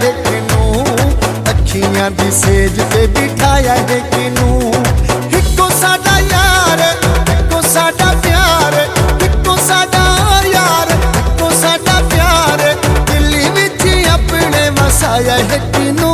है किनू, अखियां दी सेज ते बिठाया है किनू। इको साडा यार, इको साडा प्यार, इको साडा यार, इको साडा प्यार, दिल्ली विच अपने वसाया है किनू।